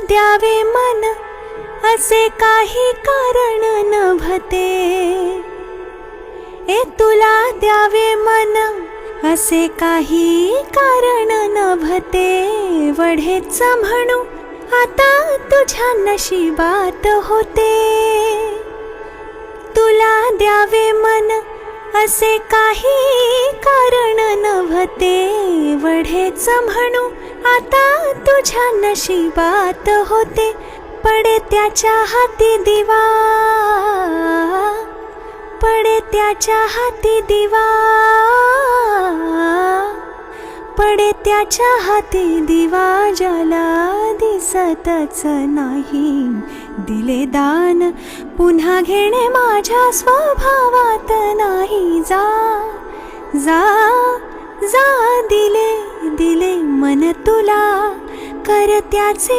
द्यावे मन असे काही कारण नभते, तुला द्यावे मन असे काही कारण नभते, वढेच म्हणू आता तुझ्या नशिबात होते. तुला द्यावे मन असे काही कारण नभते, वढेच म्हणू आता तुझ्या नशिबात होते. पडे त्याच्या हाती दिवा, पडे त्याच्या हाती दिवा, पडे त्याच्या हाती दिवा, ज्याला दिसतच नाही. दिले दान पुन्हा घेणे माझ्या स्वभावात नाही. जा जा जा दिले दिले मन तुला, कर त्याचे